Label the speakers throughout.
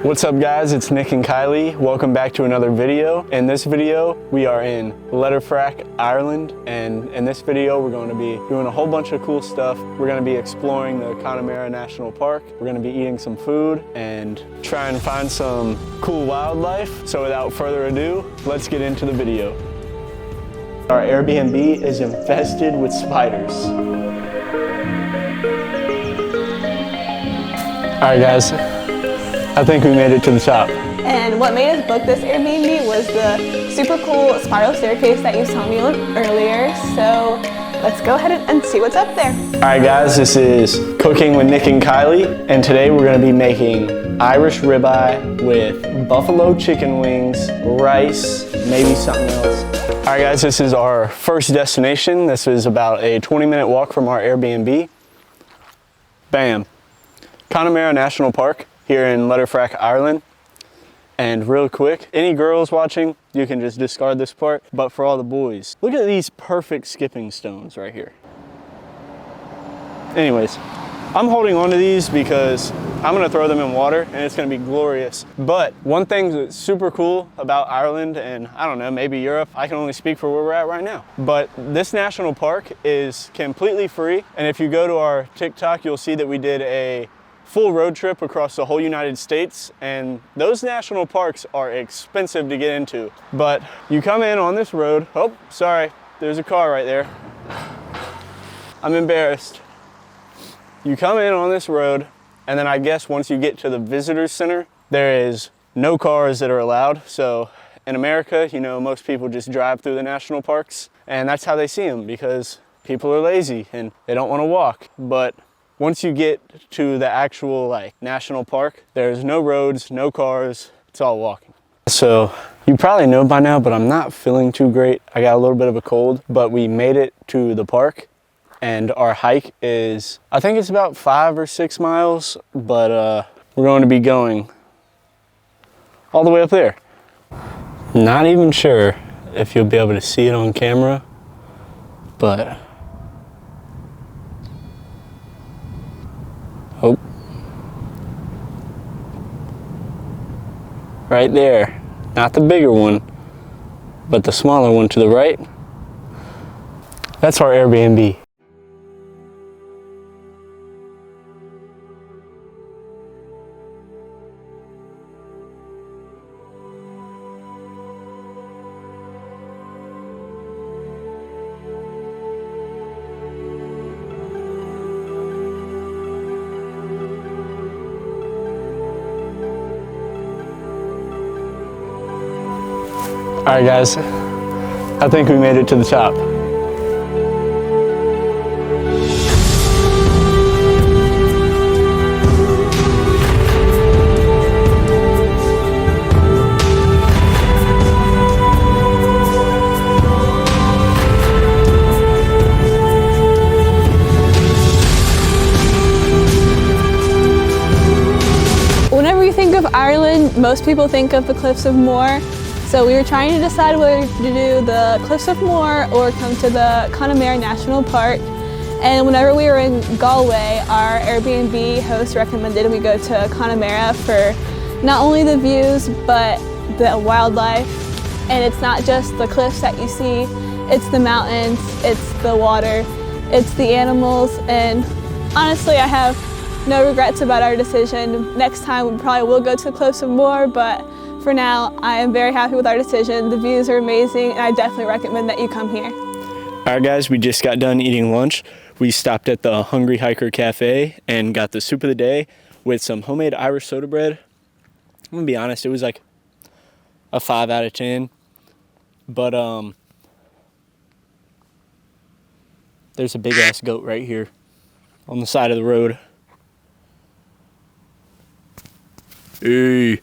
Speaker 1: What's up guys, it's Nick and Kylie. Welcome back to another video. In this video, we are in Letterfrack, Ireland. And in this video, we're going to be doing a whole bunch of cool stuff. We're going to be exploring the Connemara National Park. We're going to be eating some food and try and find some cool wildlife. So without further ado, let's get into the video. Our Airbnb is infested with spiders. All right guys, I think we made it to the top.
Speaker 2: And what made us book this Airbnb was the super cool spiral staircase that you saw me on earlier. So let's go ahead and see what's up there.
Speaker 1: All right guys, this is Cooking with Nick and Kylie. And today we're gonna be making Irish ribeye with buffalo chicken wings, rice, maybe something else. All right guys, this is our first destination. This is about a 20-minute walk from our Airbnb. Bam. Connemara National Park here in Letterfrack, Ireland. And real quick, any girls watching, you can just discard this part, but for all the boys, look at these perfect skipping stones right here. Anyways, I'm holding on to these because I'm gonna throw them in water and it's gonna be glorious. But one thing that's super cool about Ireland, and I don't know, maybe Europe, I can only speak for where we're at right now, but this national park is completely free. And if you go to our TikTok, you'll see that we did a full road trip across the whole United States, and those national parks are expensive to get into. But you come in on this road, oh, sorry, there's a car right there. I'm embarrassed. You come in on this road, and then I guess once you get to the visitor center, there is no cars that are allowed. So in America, you know, most people just drive through the national parks, and that's how they see them because people are lazy and they don't want to walk. But once you get to the actual national park, there's no roads, no cars, it's all walking. So you probably know by now, but I'm not feeling too great. I got a little bit of a cold, but we made it to the park and our hike is, I think it's about 5 or 6 miles, but we're going to be going all the way up there. Not even sure if you'll be able to see it on camera, but oh, right there. Not the bigger one, but the smaller one to the right. That's our Airbnb. All right guys, I think we made it to the top.
Speaker 2: Whenever you think of Ireland, most people think of the Cliffs of Moher. So we were trying to decide whether to do the Cliffs of Moher or come to the Connemara National Park. And whenever we were in Galway, our Airbnb host recommended we go to Connemara for not only the views, but the wildlife. And it's not just the cliffs that you see, it's the mountains, it's the water, it's the animals. And honestly, I have no regrets about our decision. Next time we probably will go to the Cliffs of Moher, but for now, I am very happy with our decision. The views are amazing, and I definitely recommend that you come here.
Speaker 1: All right guys, we just got done eating lunch. We stopped at the Hungry Hiker Cafe and got the soup of the day with some homemade Irish soda bread. I'm gonna be honest, it was like a 5 out of 10. But there's a big ass goat right here on the side of the road. Hey.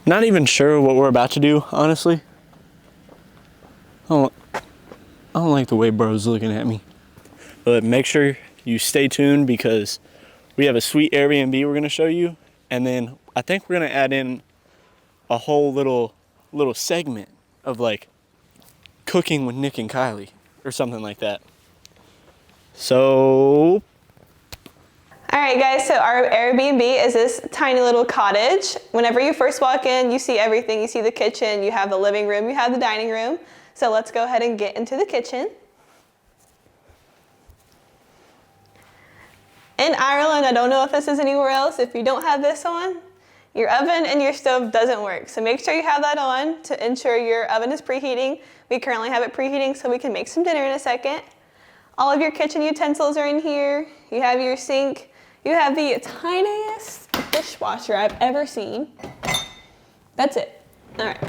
Speaker 1: Not even sure what we're about to do, honestly. I don't like the way bro's looking at me. But make sure you stay tuned because we have a sweet Airbnb we're gonna show you. And then I think we're gonna add in a whole little segment of like cooking with Nick and Kylie or something like that. So
Speaker 2: all right, guys, so our Airbnb is this tiny little cottage. Whenever you first walk in, you see everything. You see the kitchen, you have the living room, you have the dining room. So let's go ahead and get into the kitchen. In Ireland, I don't know if this is anywhere else, if you don't have this on, your oven and your stove doesn't work. So make sure you have that on to ensure your oven is preheating. We currently have it preheating so we can make some dinner in a second. All of your kitchen utensils are in here. You have your sink. You have the tiniest dishwasher I've ever seen. That's it. All right.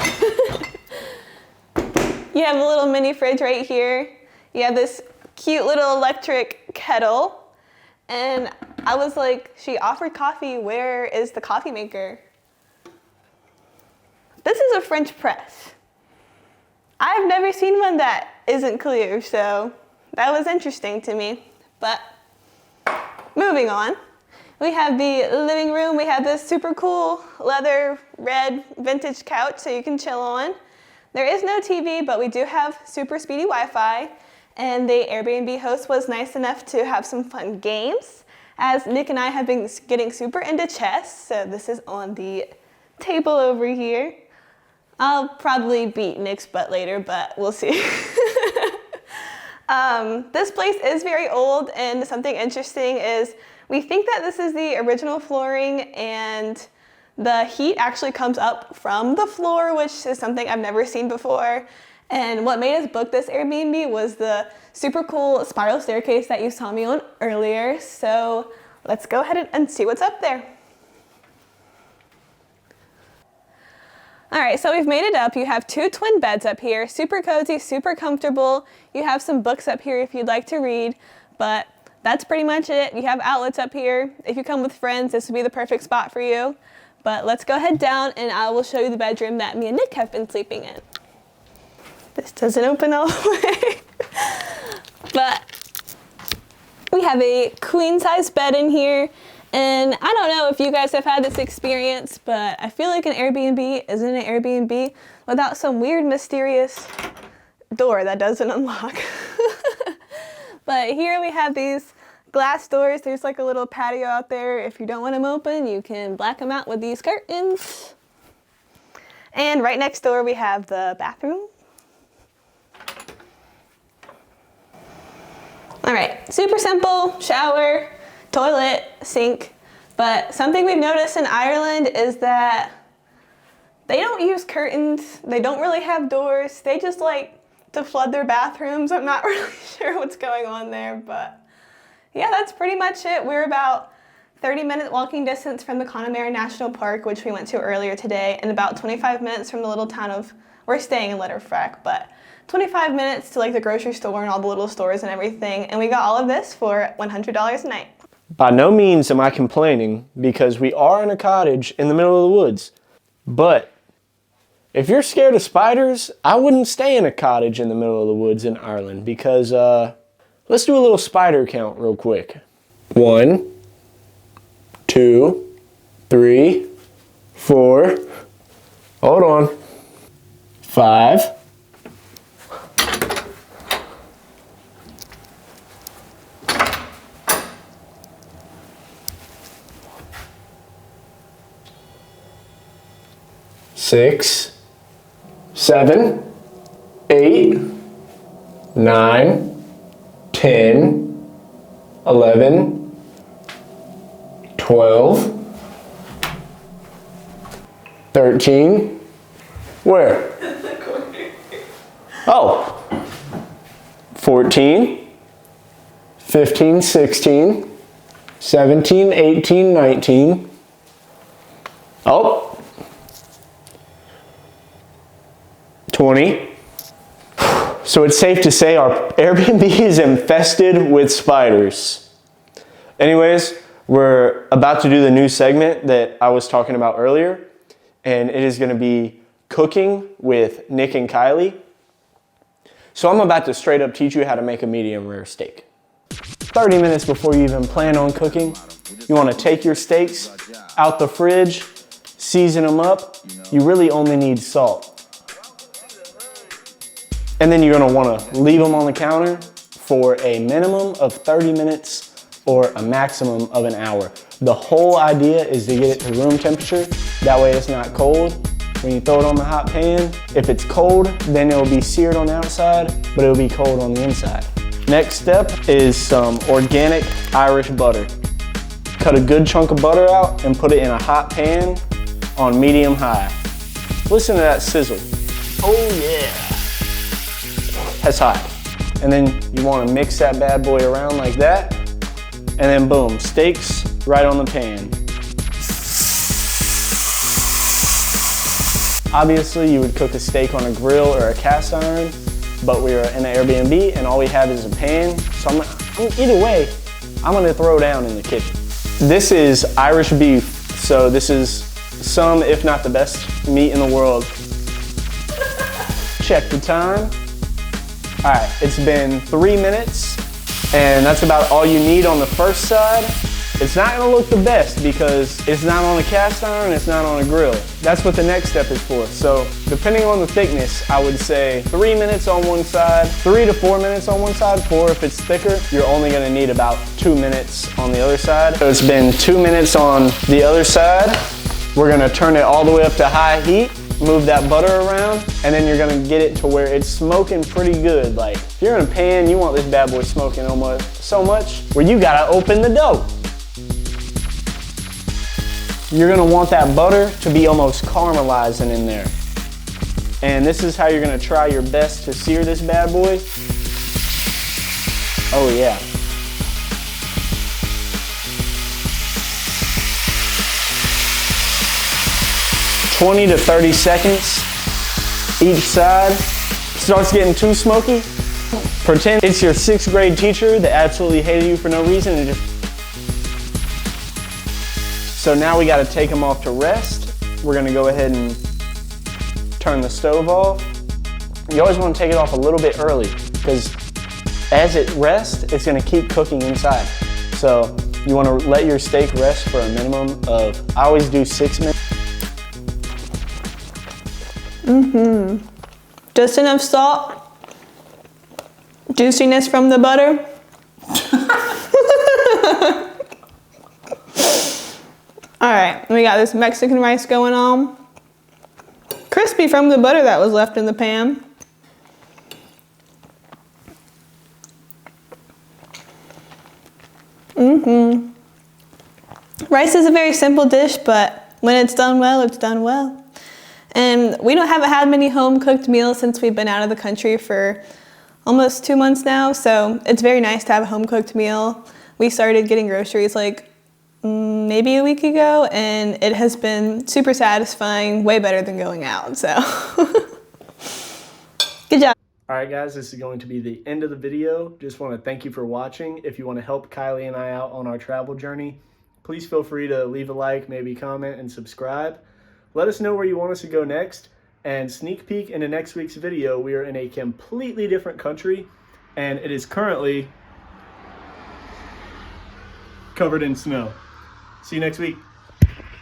Speaker 2: You have a little mini fridge right here. You have this cute little electric kettle. And I was like, she offered coffee. Where is the coffee maker? This is a French press. I've never seen one that isn't clear, so that was interesting to me. But moving on, we have the living room. We have this super cool leather red vintage couch so you can chill on. There is no TV, but we do have super speedy Wi-Fi. And the Airbnb host was nice enough to have some fun games, as Nick and I have been getting super into chess. So this is on the table over here. I'll probably beat Nick's butt later, but we'll see. This place is very old, and something interesting is we think that this is the original flooring, and the heat actually comes up from the floor, which is something I've never seen before. And what made us book this Airbnb was the super cool spiral staircase that you saw me on earlier. So let's go ahead and see what's up there. All right, so we've made it up. You have 2 twin beds up here, super cozy, super comfortable. You have some books up here if you'd like to read, but that's pretty much it. You have outlets up here. If you come with friends, this would be the perfect spot for you. But let's go ahead down and I will show you the bedroom that me and Nick have been sleeping in. This doesn't open all the way. But we have a queen size bed in here. And I don't know if you guys have had this experience, but I feel like an Airbnb isn't an Airbnb without some weird, mysterious door that doesn't unlock. But here we have these glass doors. There's like a little patio out there. If you don't want them open, you can black them out with these curtains. And right next door we have the bathroom. All right, super simple, shower, toilet, sink. But something we've noticed in Ireland is that they don't use curtains. They don't really have doors. They just like to flood their bathrooms. I'm not really sure what's going on there, but yeah, that's pretty much it. We're about 30-minute walking distance from the Connemara National Park, which we went to earlier today, and about 25 minutes from the little town of, we're staying in Letterfrack, but 25 minutes to like the grocery store and all the little stores and everything. And we got all of this for $100 a night.
Speaker 1: By no means am I complaining, because we are in a cottage in the middle of the woods. But if you're scared of spiders, I wouldn't stay in a cottage in the middle of the woods in Ireland, because let's do a little spider count real quick. 1, 2, 3, 4, hold on, 5, 6, 7, 8, 9, 10, 11, 12, 13, where? Oh, 14, 15, 16, 17, 18, 19. Oh, 20. So it's safe to say our Airbnb is infested with spiders. Anyways, we're about to do the new segment that I was talking about earlier, and it is going to be cooking with Nick and Kylie. So I'm about to straight up teach you how to make a medium rare steak. 30 minutes before you even plan on cooking, you want to take your steaks out the fridge, season them up. You really only need salt. And then you're gonna wanna leave them on the counter for a minimum of 30 minutes or a maximum of an hour. The whole idea is to get it to room temperature. That way it's not cold. When you throw it on the hot pan, if it's cold, then it'll be seared on the outside, but it'll be cold on the inside. Next step is some organic Irish butter. Cut a good chunk of butter out and put it in a hot pan on medium high. Listen to that sizzle. Oh yeah. That's hot. And then you want to mix that bad boy around like that. And then boom, steaks right on the pan. Obviously you would cook a steak on a grill or a cast iron, but we are in an Airbnb and all we have is a pan. So either way, I'm gonna throw down in the kitchen. This is Irish beef. So this is some, if not the best meat in the world. Check the time. All right, it's been 3 minutes and that's about all you need on the first side. It's not gonna look the best because it's not on a cast iron, it's not on a grill. That's what the next step is for. So depending on the thickness, I would say 3 minutes on one side, 3 to 4 minutes on one side. 4 if it's thicker, you're only gonna need about 2 minutes on the other side. So it's been 2 minutes on the other side. We're gonna turn it all the way up to high heat, move that butter around, and then you're gonna get it to where it's smoking pretty good. Like if you're in a pan, you want this bad boy smoking almost so much where you gotta open the dough. You're gonna want that butter to be almost caramelizing in there. And this is how you're gonna try your best to sear this bad boy. Oh yeah. "20 to 30 seconds each side." Starts getting too smoky, pretend it's your 6th grade teacher that absolutely hated you for no reason and just... So now we gotta take them off to rest. We're gonna go ahead and turn the stove off. You always wanna take it off a little bit early because as it rests, it's gonna keep cooking inside. So you wanna let your steak rest for a minimum of, I always do 6 minutes.
Speaker 2: Just enough salt, juiciness from the butter. All right, we got this Mexican rice going on. Crispy from the butter that was left in the pan. Rice is a very simple dish, but when it's done well, it's done well. And we haven't had many home-cooked meals since we've been out of the country for almost 2 months now, so it's very nice to have a home-cooked meal. We started getting groceries like maybe a week ago, and it has been super satisfying, way better than going out, so. Good job.
Speaker 1: All right, guys, this is going to be the end of the video. Just want to thank you for watching. If you want to help Kylie and I out on our travel journey, please feel free to leave a like, maybe comment, and subscribe. Let us know where you want us to go next. And sneak peek into next week's video, we are in a completely different country, and it is currently covered in snow. See you next week.